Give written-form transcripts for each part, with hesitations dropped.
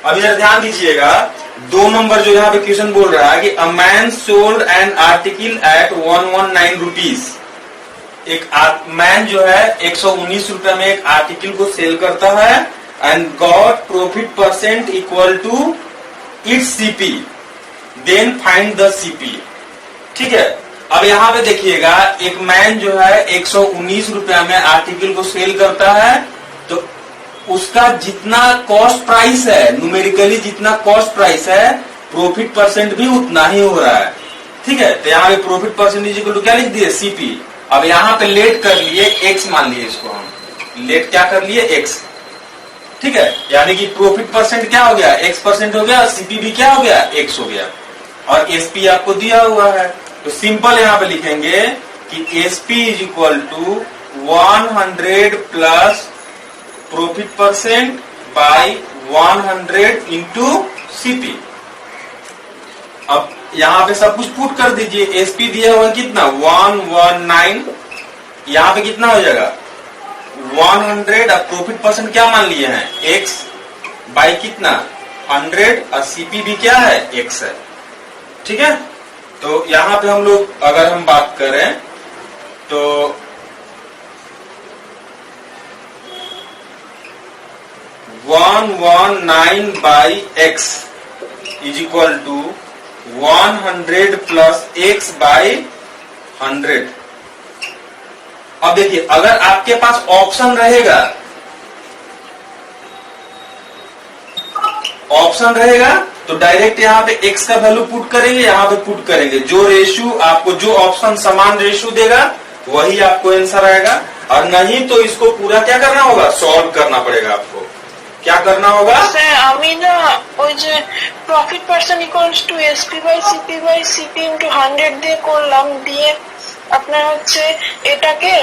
अब इधर ध्यान दीजिएगा, 2 नंबर जो यहाँ पे क्वेश्चन बोल रहा है कि a man sold an article at 119 rupees. एक मैन जो है 119 रुपए में एक आर्टिकल को सेल करता है and got profit percent equal to its CP, then find the CP. ठीक है, अब यहाँ पे देखिएगा, एक मैन जो है 119 रुपया में आर्टिकल को सेल करता है, तो उसका जितना कॉस्ट प्राइस है, न्यूमेरिकली जितना कॉस्ट प्राइस है, प्रॉफिट परसेंट भी उतना ही हो रहा है। ठीक है, तो यहाँ पे प्रॉफिट परसेंटेज इक्वल टू क्या लिख दिए, सीपी। अब यहाँ पे लेट कर लिए एक्स, मान लिए इसको हम लेट क्या कर लिए, एक्स। ठीक है, यानी कि प्रॉफिट परसेंट क्या हो गया, एक्स परसेंट हो गया, सीपी भी क्या हो गया, एक्स हो गया, और एसपी आपको दिया हुआ है। तो सिंपल यहाँ पे लिखेंगे कि SP is equal to 100 plus profit percent by 100 into CP. अब यहाँ पे सब कुछ पुट कर दीजिए, एसपी दिया हुआ कितना 119, यहाँ पे कितना हो जाएगा 100, अब प्रॉफिट परसेंट क्या मान लिए हैं, एक्स, बाई कितना 100, और सीपी भी क्या है, एक्स है। ठीक है, तो यहाँ पे हम लोग अगर हम बात करें तो 119 by x is equal to 100 plus x by 100। अब देखिए, अगर आपके पास ऑप्शन रहेगा, तो डायरेक्ट यहाँ पे x का वैल्यू पुट करेंगे, यहाँ पे पुट करेंगे, जो रेशियो आपको, जो ऑप्शन समान रेशियो देगा वही आपको आंसर आएगा, और नहीं तो इसको पूरा क्या करना होगा, सॉल्व करना पड़ेगा। आपको क्या करना होगा, আমি না ওই যে profit percent equals to SP by CP into 100 দিয়ে করলাম, দিয়ে আপনার হচ্ছে এটাকে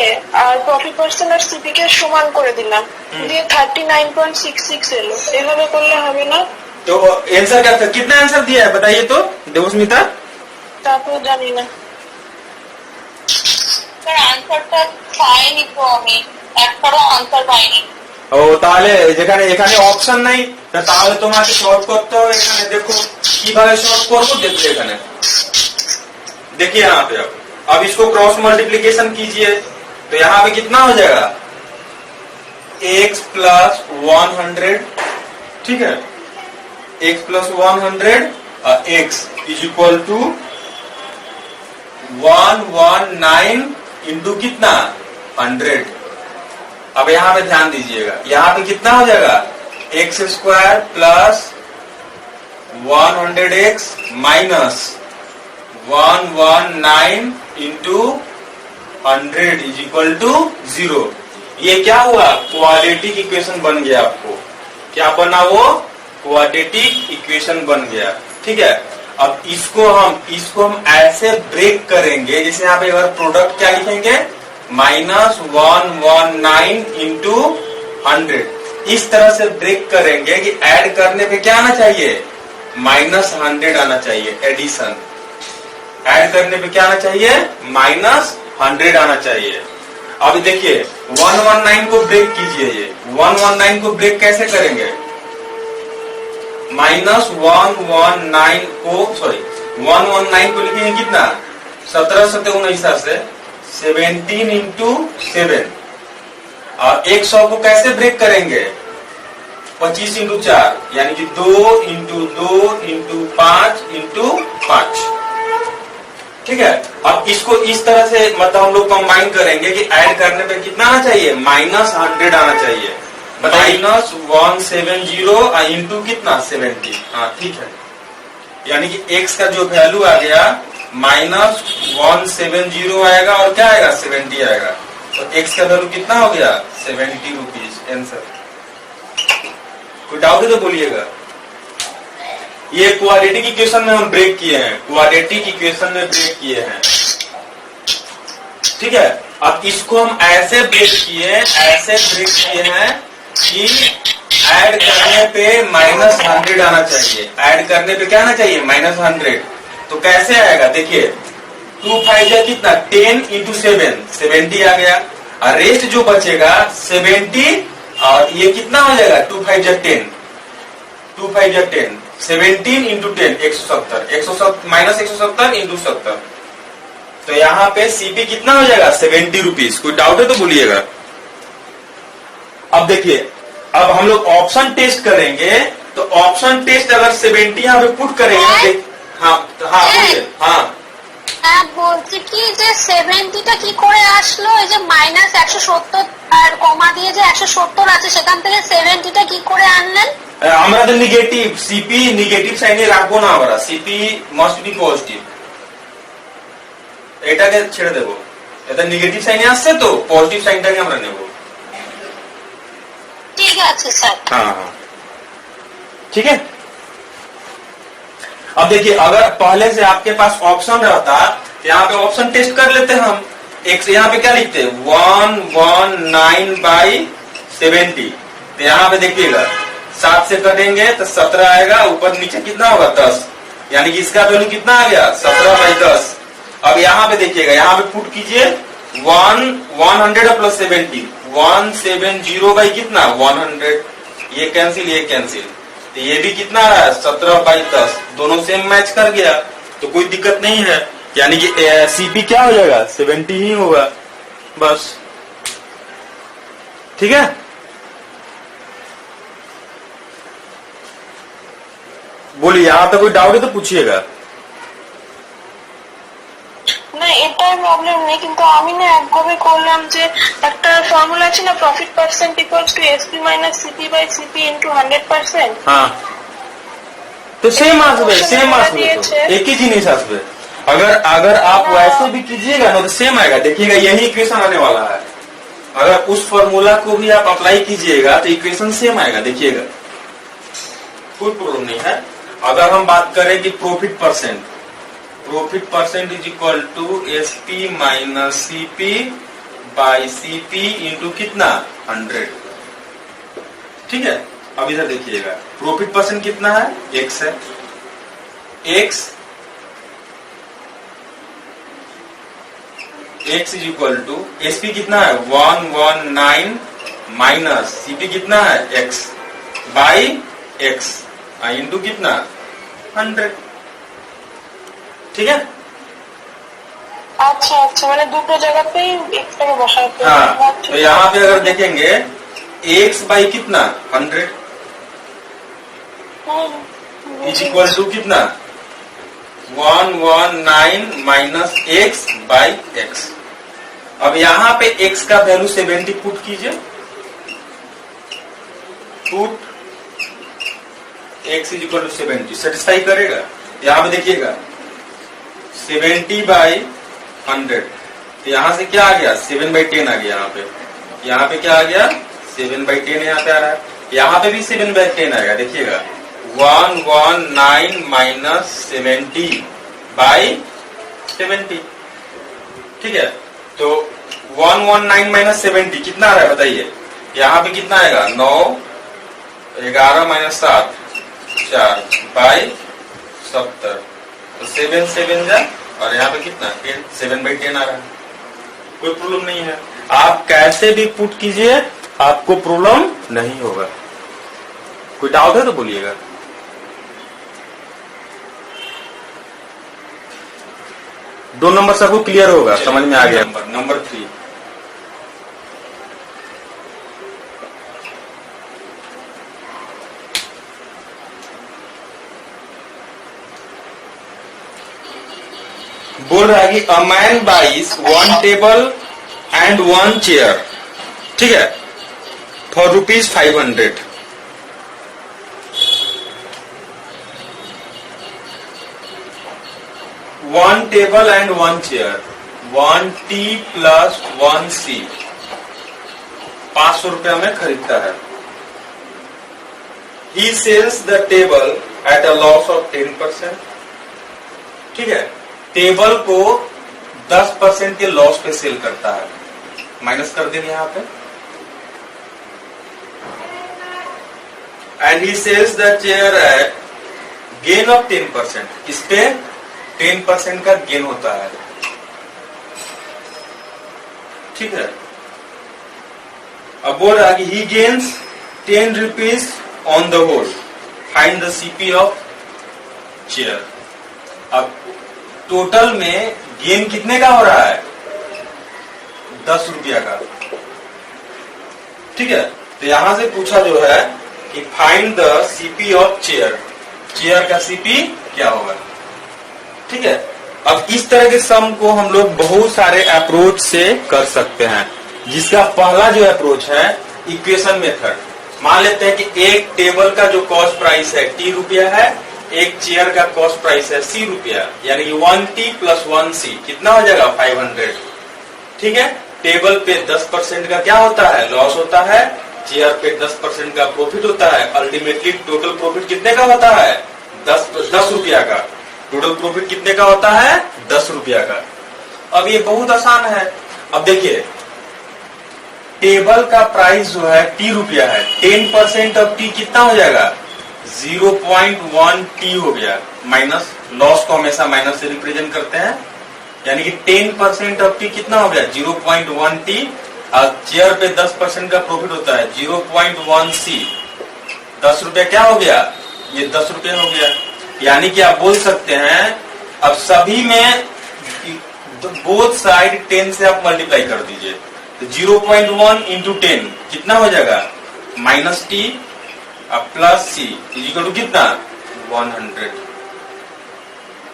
আর প্রফিট পার্সেন্ট আর সিপি কে সমান করে দিলাম, দিয়ে 39.66 এলো। এভাবে করলে হবে না? तो आंसर क्या था, कितना आंसर दिया है बताइए तो देवस्मिता। তারপর জানি না স্যার, আনসারটা পাইনি তো, আমি একটারও আনসার পাইনি। ও তাহলে যেখানে এখানে অপশন নাই, তাহলে তোমাকে সলভ করতে হবে। এখানে দেখো কিভাবে সলভ করবো, দেখো এখানে देखिए यहाँ पे अब इसको क्रॉस मल्टीप्लीकेशन कीजिए, तो यहाँ पे कितना हो जाएगा, x प्लस 100। ठीक है, x प्लस 100 और x is equal to 119 into कितना 100। अब यहाँ पे ध्यान दीजिएगा, यहाँ पे कितना हो जाएगा, x square plus 100x minus 119 into 100 is equal to 0। ये क्या हुआ, क्वाड्रेटिक इक्वेशन बन गया। आपको क्या बना, वो क्वाड्रेटिक इक्वेशन बन गया। ठीक है, अब इसको हम ऐसे ब्रेक करेंगे, जैसे यहाँ पे अगर प्रोडक्ट क्या लिखेंगे, माइनस 119 इंटू 100, इस तरह से ब्रेक करेंगे कि ऐड करने पे क्या आना चाहिए, माइनस 100 आना चाहिए। एडिशन ऐड करने पे क्या आना चाहिए, माइनस 100 आना चाहिए। अब देखिए 119 को ब्रेक कीजिए, ये 119 को ब्रेक कैसे करेंगे, माइनस 119 को लिखेंगे कितना, 17 7 19 से 17 इंटू 7, और 100 को कैसे ब्रेक करेंगे, 25 इंटू 4, यानी कि 2 इंटू 2 इंटू 5 इंटू 5। ठीक है, अब इसको इस तरह से मतलब हम लोग कंबाइन करेंगे कि ऐड करने पे कितना आना चाहिए, माइनस 100 आना चाहिए। बताइए, माइनस 170 इंटू कितना 70। हाँ ठीक है, यानी कि x का जो वैल्यू आ गया माइनस 170 आएगा, और क्या आएगा 70 आएगा, तो x का वैल्यू कितना हो गया 70 रुपीज। आंसर कोई डाउट है तो बोलिएगा। ये क्वाड्रेटिक इक्वेशन में हम ब्रेक किए हैं, क्वाड्रेटिक इक्वेशन में ब्रेक किए हैं। ठीक है, अब इसको हम ऐसे ब्रेक किए हैं कि ऐड करने पे माइनस 100 आना चाहिए। ऐड करने पे क्या आना चाहिए, माइनस 100। तो कैसे आएगा, देखिए 2 5 जा कितना 10 इंटू 7, 70 आ गया, और रेस्ट जो बचेगा 70, और ये कितना हो जाएगा 2 5 जा 10, 2 5 या 10, 17 इंटू 10 170, माइनस 170 इंटू 70। तो यहाँ पे सीपी कितना हो जाएगा 70 रुपीज। कोई डाउट है तो बोलिएगा। अब देखिए, अब हम लोग ऑप्शन टेस्ट करेंगे, तो ऑप्शन टेस्ट अगर 70 यहाँ पे पुट करेंगे ना, हाँ बोलिए। हाँ বলছি কি যে 70টা কি করে আসলো, এই যে মাইনাস 170 আর কমা দিয়ে যে 170 আছে সেখান থেকে 70টা কি করে আনলেন? আমরা তো নেগেটিভ, সিপি নেগেটিভ সাইনে রাখবো না, আমরা সিপি মাস্ট বি পজিটিভ, এটাকে ছেড়ে দেবো। এটা নেগেটিভ সাইনে আসছে তো পজিটিভ সাইনটাকে আমরা নেব। ঠিক আছে স্যার। हाँ हाँ ठीक है। अब देखिए, अगर पहले से आपके पास ऑप्शन रहता, यहाँ पे ऑप्शन टेस्ट कर लेते हम। एक यहाँ पे क्या लिखते हैं 119/70। तो यहाँ पे देखिएगा 7 से कटेंगे तो 17 आएगा, ऊपर नीचे कितना होगा 10, यानी कि इसका वैल्यू कितना आ गया 17/10। अब यहाँ पे देखिएगा, यहाँ पे पुट कीजिए 100 प्लस 70, 170 बाई कितना 100, ये कैंसिल ये कैंसिल, तो ये भी कितना है 17/10, दोनों सेम मैच कर गया, तो कोई दिक्कत नहीं है। यानी कि सीपी क्या हो जाएगा 70 ही होगा बस। ठीक है, बोलिए। यहाँ तक कोई डाउट है तो पूछिएगा। না এটাই প্রবলেম নেই, কিন্তু আমি না একভাবে করলাম যে একটা ফর্মুলা আছে না, profit percent equals to SP minus CP by CP into 100%। हाँ तो सेम आसबे तो एक ही जिनिस आसबे। अगर आप वैसे भी कीजिएगा ना तो सेम आएगा। देखिएगा यही इक्वेशन आने वाला है, अगर उस फॉर्मूला को भी आप अप्लाई कीजिएगा तो इक्वेशन सेम आएगा। देखिएगा कोई प्रॉब्लम नहीं है। अगर हम बात करें कि profit percent is equal to SP minus CP by CP into कितना 100। ठीक है, अब इधर देखिएगा प्रॉफिट परसेंट कितना है x है, x is equal to SP कितना है 119 माइनस सीपी कितना है x बाई x इंटू कितना 100। ठीक है, আচ্ছা আচ্ছা, মানে দুটো জায়গাতেই একটাকে বসাতে हाँ হবে। तो यहाँ पे अगर देखेंगे x बाई कितना 100 इज इक्वल टू कितना 119 माइनस x बाई x। अब यहाँ पे x का वैल्यू 70 पुट कीजिए, put x is equal to 70 satisfy करेगा। यहाँ पे देखिएगा 70/100, तो यहाँ से क्या आ गया 7/10 आ गया। यहाँ पे क्या आ गया 7/10 यहाँ पे आ रहा है, यहाँ पे भी 7/10 आएगा। देखिएगा 119 माइनस 70/70। ठीक है, तो 119 माइनस 70 कितना आ रहा है बताइए। यहाँ पे कितना आएगा 9, 11 माइनस 7 4 बाई 70, तो 7 7 जा, और यहाँ पे कितना 10 7/10 आ रहा है। कोई प्रॉब्लम नहीं है, आप कैसे भी पुट कीजिए आपको प्रॉब्लम नहीं होगा। कोई डाउट है तो बोलिएगा। दो नंबर सबको क्लियर होगा, समझ में आ गया। नंबर 3, बोल रहा है कि a man buys 1 table and 1 chair, ठीक है, for ₹500। One table and 1 chair, 1T plus 1C, 500 रुपया में खरीदता है। He sells the table at a loss of 10%। ठीक है, टेबल को 10% के लॉस पे सेल करता है, माइनस कर देंगे यहाँ पे। And he sells the chair at gain of 10%, इस पे 10% का गेन होता है। ठीक है, अब बोल रहा है कि he gains 10 rupees on the whole, find the CP of chair. अब टोटल में गेन कितने का हो रहा है? 10 रुपया का। ठीक है, तो यहां से पूछा जो है कि find the CP of chair, chair का सीपी क्या होगा। ठीक है, अब इस तरह के सम को हम लोग बहुत सारे अप्रोच से कर सकते हैं, जिसका पहला जो अप्रोच है इक्वेशन मेथड। मान लेते हैं कि एक टेबल का जो कॉस्ट प्राइस है T रुपया है, एक चेयर का कॉस्ट प्राइस है C रुपया, यानी कि 1T + 1C कितना हो जाएगा? 500। ठीक है, टेबल पे 10% का क्या होता है? लॉस होता है। चेयर पे 10% का प्रॉफिट होता है। अल्टीमेटली टोटल प्रॉफिट कितने का होता है? 10 रुपया का। टोटल प्रॉफिट कितने का होता है? 10 रुपया का। अब ये बहुत आसान है। अब देखिए, टेबल का प्राइस जो है T रुपया है, 10% ऑफ T कितना हो जाएगा? 0.1 T हो गया। माइनस, लॉस को हमेशा माइनस से रिप्रेजेंट करते हैं, यानी कि 10% ऑफ T कितना हो गया? 0.1 T। और चेयर पे 10% का प्रॉफिट होता है 0.1 C। 10 रुपया क्या हो गया? ये 10 रुपया हो गया। यानी कि आप बोल सकते हैं, अब सभी में बोथ साइड 10 से आप मल्टीप्लाई कर दीजिए, तो 0.1 इंटू 10 कितना हो जाएगा? -T plus C equal to कितना? 100।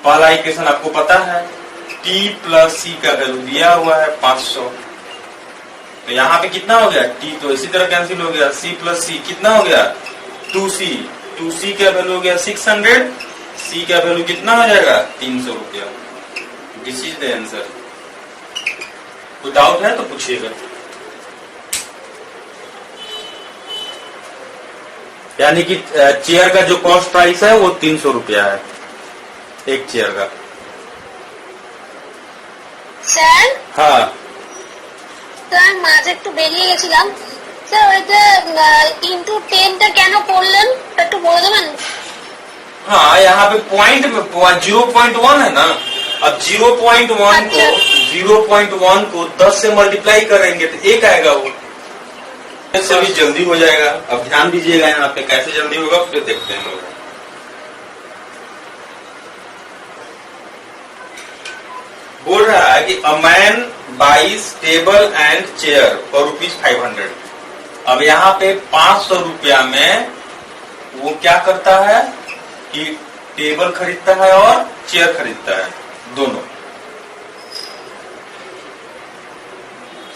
पहला इक्वेशन आपको पता है, T प्लस C का वैल्यू दिया हुआ है 500। तो यहाँ पे कितना हो गया? T तो इसी तरह कैंसिल हो गया। C प्लस C कितना हो गया? 2C। 2C का वैल्यू हो गया 600। C का वैल्यू कितना हो जाएगा? 300 रुपया। This is the answer. कोई डाउट है तो पूछिएगा। यानी कि चेयर का जो कॉस्ट प्राइस है वो 300 रुपया है एक चेयर का। স্যার हाँ, স্যার মাঝে একটু বেরিয়ে গেছিলাম স্যার, ওইটা ইনটু 10টা কেন করলেন একটু বলে দেবেন? हाँ, यहाँ पे पॉइंट में 0.1 है ना। अब 0.1 को 10 से मल्टीप्लाई करेंगे तो 1 आएगा। वो इससे भी जल्दी हो जाएगा। अब ध्यान दीजिएगा यहाँ पे कैसे जल्दी होगा, फिर देखते हैं लोग। बोल रहा है कि a man buys table and chair for ₹500। अब यहाँ पे 500 रुपया में वो क्या करता है कि टेबल खरीदता है और चेयर खरीदता है, दोनों।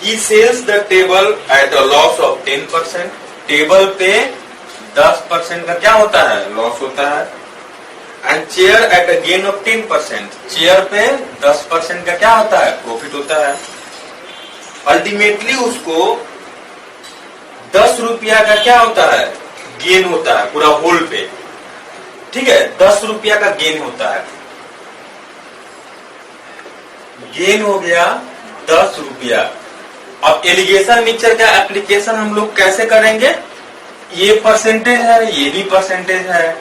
He sells the table at a loss of 10%। Table पे 10% का क्या होता है? लॉस होता है। And chair at a gain of 10%। Chair पे 10% का क्या होता है? प्रॉफिट होता है। अल्टीमेटली उसको 10 रुपया का क्या होता है? गेन होता है पूरा होल पे। ठीक है, 10 रुपया का गेन होता है। गेन हो गया 10 रुपया। अब एलिगेशन मिक्सचर का एप्लीकेशन हम लोग कैसे करेंगे? ये परसेंटेज है, ये भी परसेंटेज है,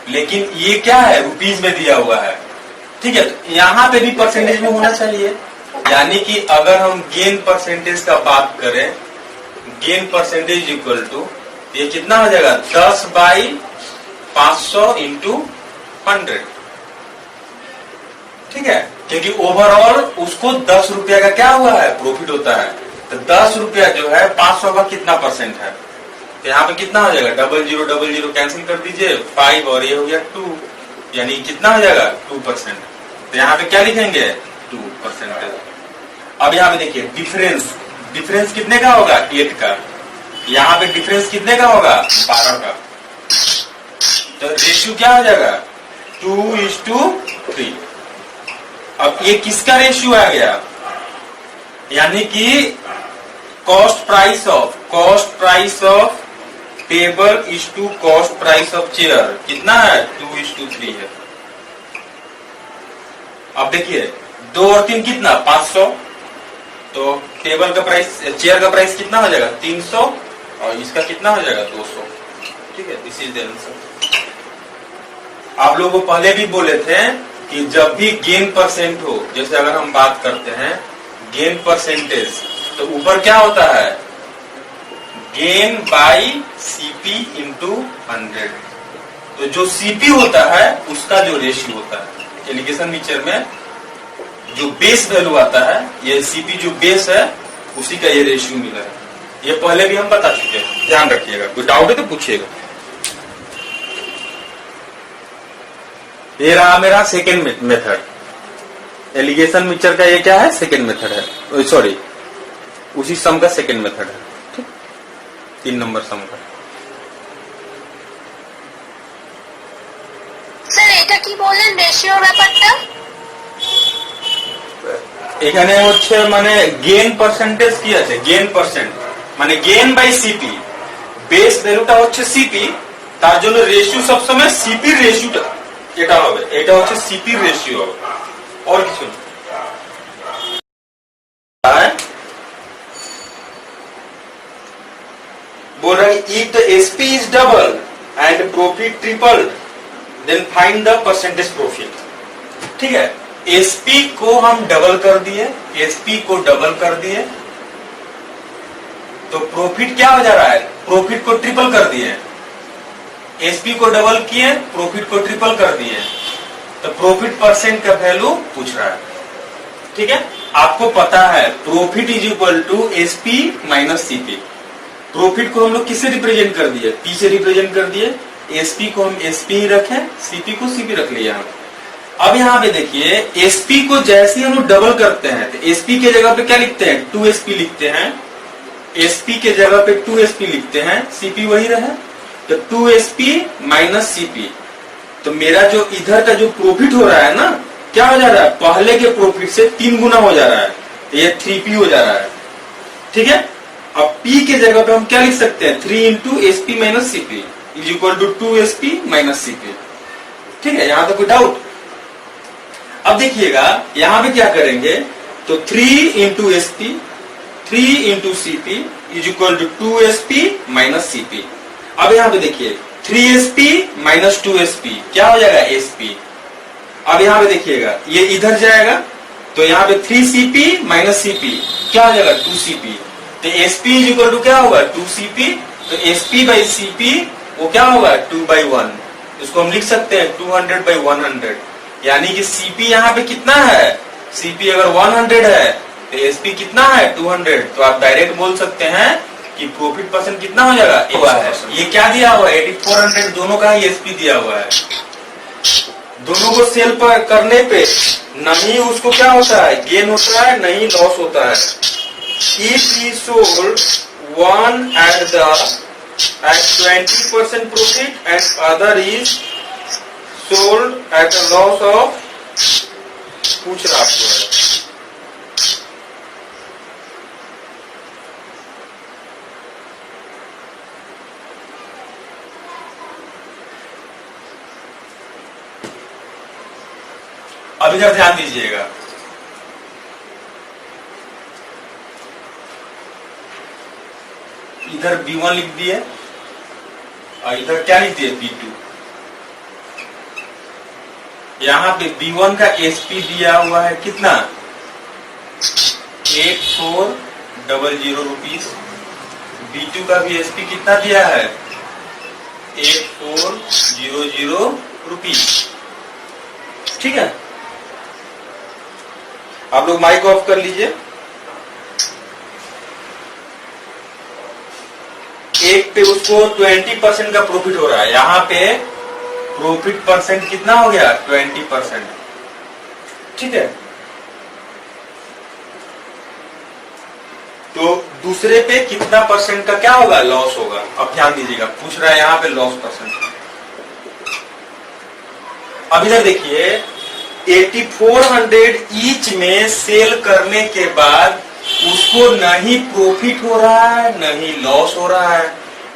लेकिन ये क्या है? रुपीज में दिया हुआ है। ठीक है, तो यहाँ पे भी परसेंटेज में होना चाहिए। यानी कि अगर हम गेन परसेंटेज का बात करें, गेन परसेंटेज इक्वल टू ये कितना हो जाएगा? 10/500 इंटू 100। ठीक है, क्योंकि ओवरऑल उसको 10 रुपया का क्या हुआ है? प्रॉफिट होता है। तो 10 रुपया जो है 500 का कितना परसेंट है? तो यहाँ पे कितना हो जाएगा? 0000 कैंसिल कर दीजिए, 5 और ये हो गया 2, यानी कितना हो जाएगा? 2%। तो यहाँ पे क्या लिखेंगे? 2%। अब यहाँ पे देखिए डिफरेंस, डिफरेंस कितने का होगा? 8 का। यहाँ पे डिफरेंस कितने का होगा? 12 का। तो रेशियो क्या हो जाएगा? 2:3। अब ये किसका रेशियो आ गया? यानी कि cost price of table is to cost price of chair कितना है? 2:3 है। अब देखिए 2 और 3 कितना? 500। तो टेबल का प्राइस, चेयर का प्राइस कितना हो जाएगा? 300 और इसका कितना हो जाएगा? 200। ठीक है, दिस इज द आंसर। आप लोगों को पहले भी बोले थे कि जब भी गेन परसेंट हो, जैसे अगर हम बात करते हैं गेन परसेंटेज, तो ऊपर क्या होता है? Gain by CP into 100। तो जो सीपी होता है उसका जो रेशियो होता है एलिगेशन मिक्सचर में, जो बेस वैल्यू आता है, ये सीपी जो बेस है उसी का ये रेशियो मिला है। ये पहले भी हम बता चुके हैं, ध्यान रखिएगा, कोई डाउट है तो पूछिएगा। ये रहा मेरा सेकेंड मेथड, एलिगेशन मिक्सचर का ये क्या है, सेकेंड मेथड है, सॉरी उसी सम का सेकेंड मेथड है। ठीक, 3 नंबर सम का। স্যার এটা কি বললেন রেশিওর ব্যাপারটা? এখানে হচ্ছে মানে গেইন পার্সেন্টেজ কি আছে, গেইন পার্সেন্ট মানে গেইন বাই সিপি, বেস ভ্যালুটা হচ্ছে সিপি, তার জন্য রেশিও সবসময় সিপির রেশিওটা এটা হবে, এটা হচ্ছে সিপির রেশিও হবে, और কিছু না। बोल रहा है if the SP is double and profit tripled then find the percentage profit। ठीक है, एसपी को हम डबल कर दिए, एसपी को डबल कर दिए तो प्रॉफिट क्या हो जा रहा है, प्रॉफिट को ट्रिपल कर दिए, एसपी को डबल किए प्रॉफिट को ट्रिपल कर दिए, तो प्रॉफिट परसेंट का वैल्यू पूछ रहा है। ठीक है, आपको पता है profit is equal to SP minus CP. Profit को हम लोग किससे रिप्रेजेंट कर दिए, पी से रिप्रेजेंट कर दिए, एसपी को हम एसपी ही रखें, सीपी को सीपी रख लिया। अब यहाँ पे देखिए एसपी को जैसे हम लोग डबल करते हैं तो एसपी के जगह पे क्या लिखते हैं, 2sp लिखते हैं, एसपी के जगह पे 2sp लिखते हैं, सीपी वही रहे, तो 2sp माइनस सीपी। तो मेरा जो इधर का जो प्रॉफिट हो रहा है ना, क्या हो जा रहा है, पहले के प्रॉफिट से 3 गुना हो जा रहा है, तो ये 3p हो जा रहा है। ठीक है, अब p के जगह पे हम क्या लिख सकते हैं, 3 into SP minus CP is equal to 2sp minus CP. ठीक है, यहां तो कोई डाउट? अब देखिएगा यहां पे क्या करेंगे, तो 3 into SP 3 into CP is equal to 2sp minus CP. अब यहां पे देखिए 3sp माइनस 2sp क्या हो जाएगा, sp। अब यहां पे देखिएगा ये इधर जाएगा तो यहाँ पे 3cp माइनस cp क्या हो जाएगा, 2cp। तो sp इज इक्वल टू क्या होगा, 2cp, तो sp बाई cp वो क्या होगा, 2/1। इसको हम लिख सकते हैं 200/100, यानी कि cp यहाँ पे कितना है, cp अगर 100 है तो sp कितना है, 200। तो आप डायरेक्ट बोल सकते हैं कि प्रॉफिट परसेंट कितना हो जाएगा, हुआ है। ये क्या दिया हुआ है, 8400 दोनों का ही sp दिया हुआ है। दोनों को सेल पर करने पे नहीं उसको क्या होता है, गेन होता है, नहीं लॉस होता है। If he sold one at 20% profit and other is sold at a loss of, पूछ रहा आपको है, अब इधर ध्यान दीजिएगा, इधर B1 लिख दिए और इधर क्या लिख दिए, B2। यहाँ पे B1 का SP दिया हुआ है कितना, 8400 रुपीज। B2 का भी SP कितना दिया है, 8400 रुपीज। ठीक है, आप लोग माइक ऑफ कर लीजिए। एक पे उसको 20% का प्रॉफिट हो रहा है, यहाँ पे प्रॉफिट परसेंट कितना हो गया, 20%। ठीक है, तो दूसरे पे कितना परसेंट का क्या होगा, लॉस होगा। अब ध्यान दीजिएगा, पूछ रहा है यहाँ पे लॉस परसेंट। अब इधर देखिए 8400 ईच में सेल करने के बाद उसको नहीं प्रॉफिट हो रहा है, नहीं लॉस हो रहा है,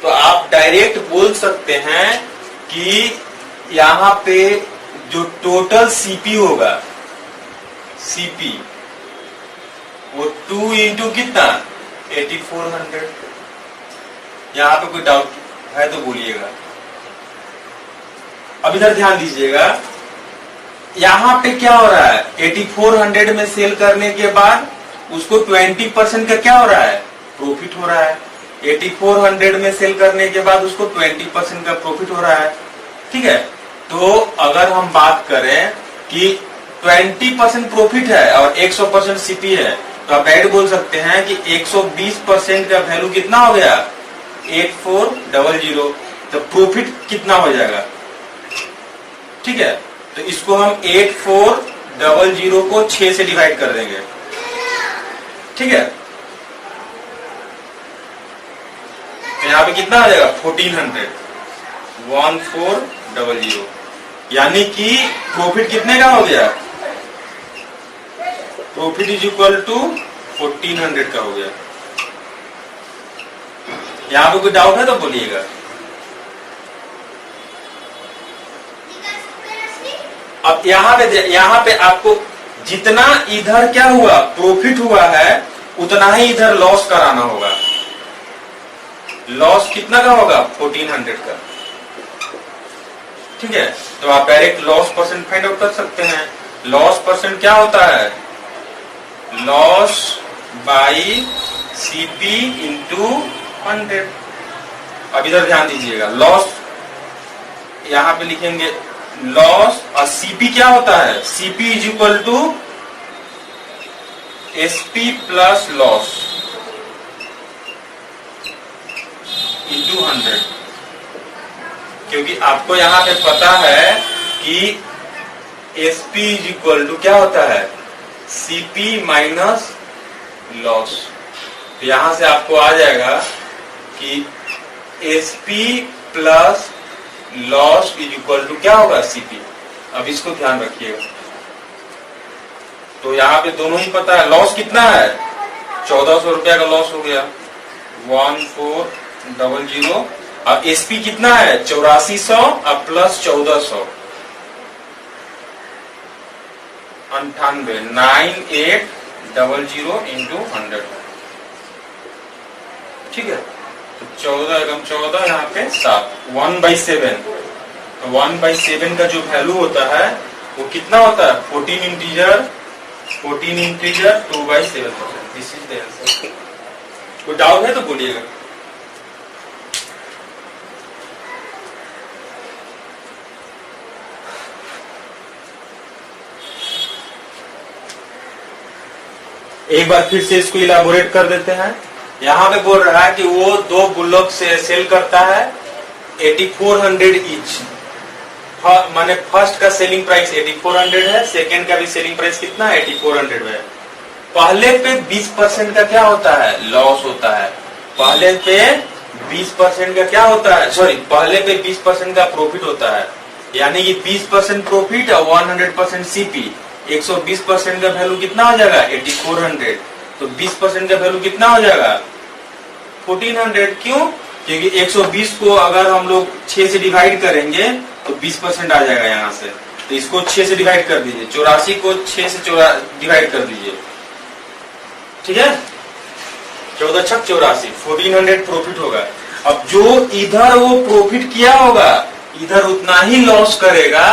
तो आप डायरेक्ट बोल सकते हैं कि यहाँ पे जो टोटल सीपी होगा, सीपी वो 2 इंटू कितना, 8400। यहाँ पे कोई डाउट है तो बोलिएगा। अब इधर ध्यान दीजिएगा, यहाँ पे क्या हो रहा है, 8400 में सेल करने के बाद उसको 20% का क्या हो रहा है, प्रॉफिट हो रहा है। 8400 में सेल करने के बाद उसको 20% का प्रॉफिट हो रहा है। ठीक है। तो अगर हम बात करें कि 20% प्रॉफिट है और 100% सीपी है, तो आप डायरेक्ट बोल सकते हैं कि 120% का वैल्यू कितना हो गया, 8400। तो प्रॉफिट कितना हो जाएगा, ठीक है। तो इसको हम 8400 को 6 से डिवाइड कर देंगे, ठीक है। तो यहाँ पे कितना आ जाएगा 1400, 1400, यानी कि प्रॉफिट कितने का हो गया, प्रॉफिट इज इक्वल टू 1400 का हो गया। यहाँ पे कोई डाउट है तो बोलिएगा। अब यहाँ पे आपको जितना इधर क्या हुआ प्रॉफिट हुआ है, उतना ही इधर लॉस कराना होगा। लॉस कितना का होगा, 1400 का, ठीक है। तो आप direct loss percent find out कर सकते हैं। लॉस परसेंट क्या होता है, लॉस बाई सीपी इंटू 100। अब इधर ध्यान दीजिएगा, लॉस यहां पे लिखेंगे लॉस, और सीपी क्या होता है, CP is equal to SP plus loss into 100। क्योंकि आपको यहां पे पता है कि एसपी इज इक्वल टू क्या होता है, सीपी माइनस लॉस। तो यहां से आपको आ जाएगा कि SP plus loss is equal to क्या होगा, सीपी। अब इसको ध्यान रखिएगा। तो यहाँ पे दोनों ही पता है, लॉस कितना है, 1400 रुपया का लॉस हो गया, 1400। और एसपी कितना है, 8400 और प्लस 1400, 98, 9800 इंटू 100, ठीक है। तो 14 एकम 14, यहाँ पे 7, 1/7। तो 1/7 का जो वैल्यू होता है वो कितना होता है, 14 integer 2/7%। This is the answer. कोई डाउट है तो बोलिएगा। एक बार फिर से इसको इलाबोरेट कर देते हैं। यहाँ पे बोल रहा है कि वो 2 बुल्लॉक से सेल करता है 8400 ईच। माने फर्स्ट का सेलिंग प्राइस 8400 है, सेकंड का भी सेलिंग प्राइस कितना है, 8400 है। पहले पे 20% का क्या होता है, लॉस होता है। पहले पे 20% का क्या होता है, सॉरी, पहले पे 20% का प्रॉफिट होता है। यानी कि 20% प्रॉफिट और 100% सीपी, 120% का वैल्यू कितना हो जाएगा, 8400। तो 20% का वैल्यू कितना हो जाएगा, 1400। क्यों, क्योंकि 120 को अगर हम लोग 6 से डिवाइड करेंगे तो 20% आ जाएगा यहाँ से। तो इसको 6 से डिवाइड कर दीजिए, 84 को 6 से डिवाइड कर दीजिए, ठीक है। 14 छक 84, 1400 प्रॉफिट होगा। अब जो इधर वो प्रॉफिट किया होगा, इधर उतना ही लॉस करेगा,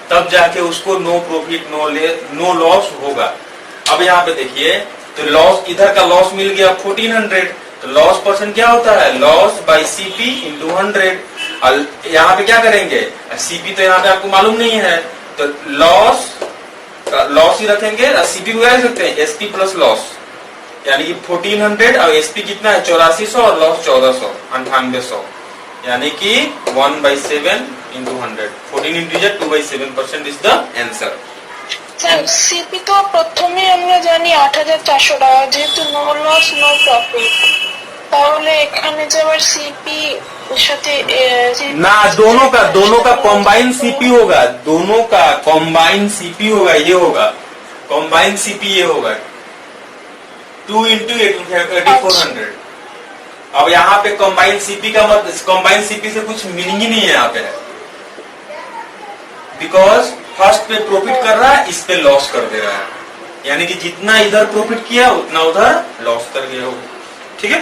तब जाके उसको नो प्रॉफिट नो लॉस होगा। अब यहाँ पे देखिए, तो लॉस, इधर का लॉस मिल गया 1400। तो लॉस परसेंट क्या होता है, लॉस बाई सीपी इंटू 100। और यहाँ पे क्या करेंगे, सीपी तो यहाँ पे आपको मालूम नहीं है, तो लॉस ही रखेंगे। सीपी को क्या सकते हैं, एसपी प्लस लॉस, यानी कि 1400 और एसपी कितना है 8400 और लॉस 1400, 9800, यानी कि 1/7 into 100, 14 integer 2/7% is the answer. CP তো প্রথমে আমরা জানি 8400 টাকা, যেহেতু নো লস নো প্রফিট, তাহলে এখানে যে আবার সিপি সাথে ना, दोनों का कॉम्बाइन सीपी होगा, दोनों का कॉम्बाइन सीपी होगा, ये होगा कॉम्बाइन सीपी, ये होगा 2 इंटू 8400। अब यहाँ पे कॉम्बाइन सीपी का मतलब, कॉम्बाइन सीपी से कुछ मीनिंग ही नहीं है यहाँ पे, बिकॉज फर्स्ट पे प्रॉफिट कर रहा है, इस पे लॉस कर दे रहा है, यानी कि जितना इधर प्रॉफिट किया उतना उधर लॉस कर गया होगा, ठीक है।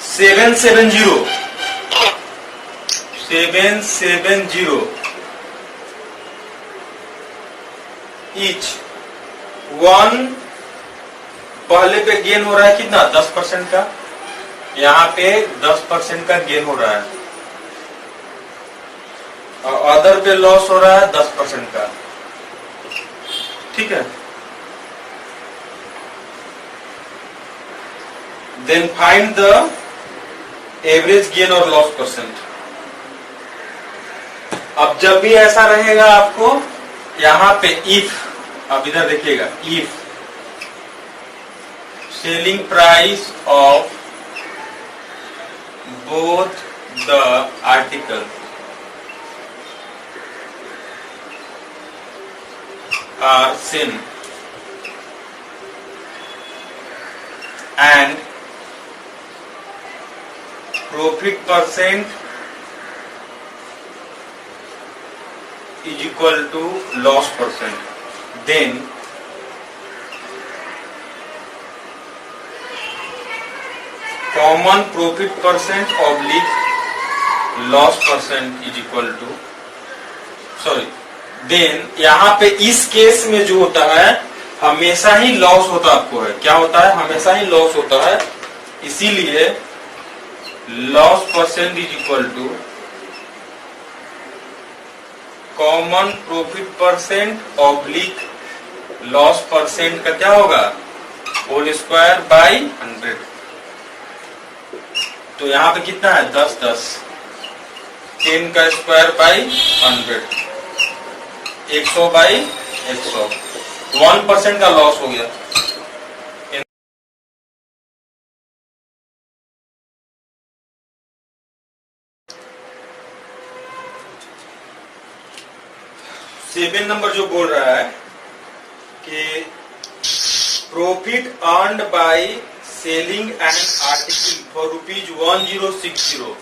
770 ईच 1, पहले पे गेन हो रहा है कितना, 10% का, यहाँ पे 10% का गेन हो रहा है और अदर पे लॉस हो रहा है 10% का। ठीक है, then find the average gain और लॉस परसेंट। अब जब भी ऐसा रहेगा आपको यहां पे इफ, अब इधर देखिएगा, if selling price of both the article are same and profit percent is equal to loss percent, then common profit percent oblique loss percent is equal to, sorry, then यहाँ पे इस केस में जो होता है हमेशा ही लॉस होता आपको है, क्या होता है, हमेशा ही लॉस होता है, इसीलिए loss percent is equal to common profit percent oblique loss percent का क्या होगा, होल स्क्वायर बाई 100। तो यहाँ पे कितना है 10 10, 10 का स्क्वायर बाई 100, 100 बाई 100, 1% का लॉस हो गया। सेवन नंबर जो बोल रहा है कि profit earned by selling an article for ₹1060।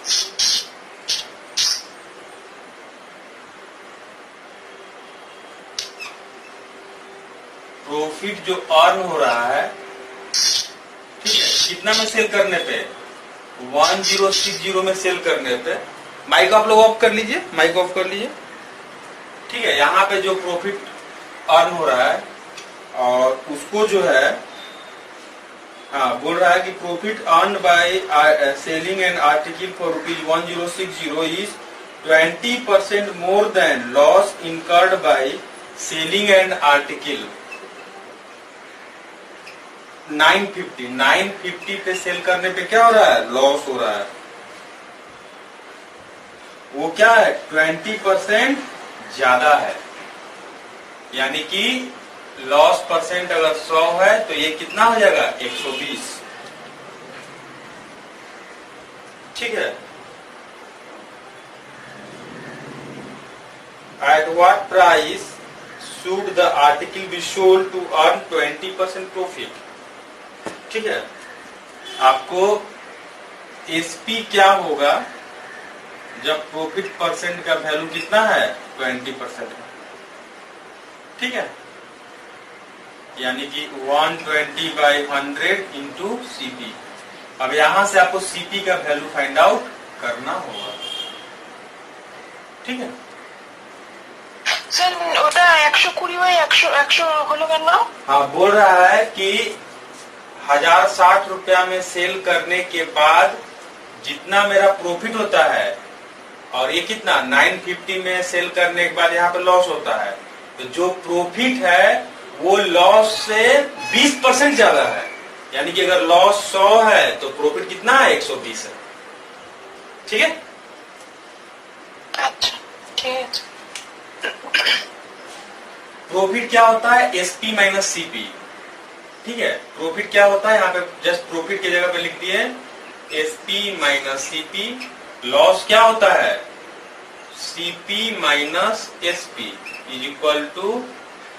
Profit जो अर्न हो रहा है, ठीक है, कितना में सेल करने पे, 1060 में सेल करने पे। माइक आप लोग ऑफ कर लीजिए, माइक ऑफ कर लीजिए। ठीक है, यहाँ पे जो प्रॉफिट अर्न हो रहा है और उसको जो है, हाँ, बोल रहा है कि profit earn by selling an article for ₹1060 is 20% more than loss incurred by selling an article 950 पे सेल करने पे क्या हो रहा है, लॉस हो रहा है। वो क्या है, 20% ज्यादा है, यानी कि लॉस परसेंट अगर 100 है तो ये कितना हो जाएगा, 120। ठीक है, at what price should the article be sold to earn 20% profit. ठीक है, आपको एसपी क्या होगा जब प्रॉफिट परसेंट का वैल्यू कितना है, 20% है। ठीक है, यानी कि 120/100 इंटू सीपी। अब यहां से आपको सीपी का वैल्यू फाइंड आउट करना होगा। ठीक है স্যার, ওটা 120/100 হলো কেন? हाँ, बोल रहा है कि 1060 रुपया में सेल करने के बाद जितना मेरा प्रॉफिट होता है, और ये कितना 950 में सेल करने के बाद यहाँ पे लॉस होता है, तो जो प्रॉफिट है वो लॉस से 20% ज्यादा है। यानी कि अगर लॉस 100 है तो प्रॉफिट कितना है, 120 है। ठीक है, अच्छा, ठीक है। प्रॉफिट क्या होता है, एसपी माइनस सीपी। ठीक है, प्रॉफिट क्या होता है, यहाँ पे जस्ट प्रॉफिट की जगह पे लिख दिए एसपी माइनस सीपी। लॉस क्या होता है, CP minus SP is equal to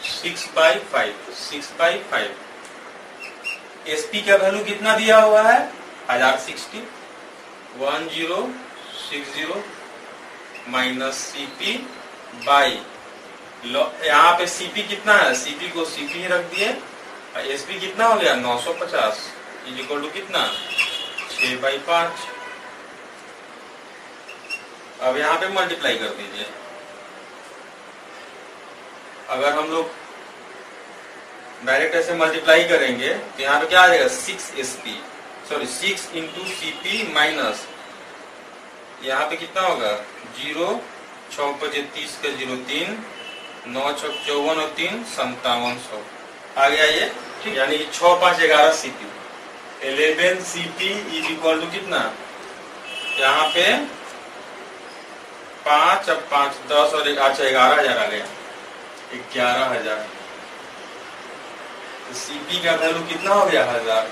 6/5। 6/5। SP का वैल्यू कितना दिया हुआ है, 1060। 1060 माइनस सीपी बाई, यहाँ पे सीपी कितना है, सीपी को सीपी ही रख दिए, एसपी कितना हो गया 950 इज इक्वल टू कितना, 6/5। अब यहाँ पे मल्टीप्लाई कर दीजिए। अगर हम लोग डायरेक्ट ऐसे मल्टीप्लाई करेंगे तो यहाँ पे क्या आ जाएगा, 6 SP. Sorry 6 into CP minus, यहाँ पे कितना होगा 0, 6 5 30 का 0 3, 9 6 54 और 3 5700 आ गया ये, ठीक। यानी कि 6 5 11 CP, 11 CP is equal to कितना, यहाँ पे 5 अब 5 10 और 1 अच्छा 11,000 आ गया, 11,000। तो सीपी का वैल्यू कितना हो गया 1000,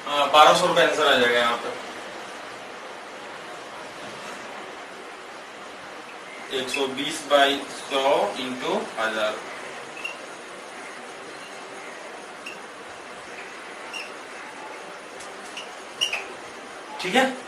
हाँ 1200 रुपये आंसर आ जाएगा यहाँ पे। 120/100 इंटू 1000, ठीक है।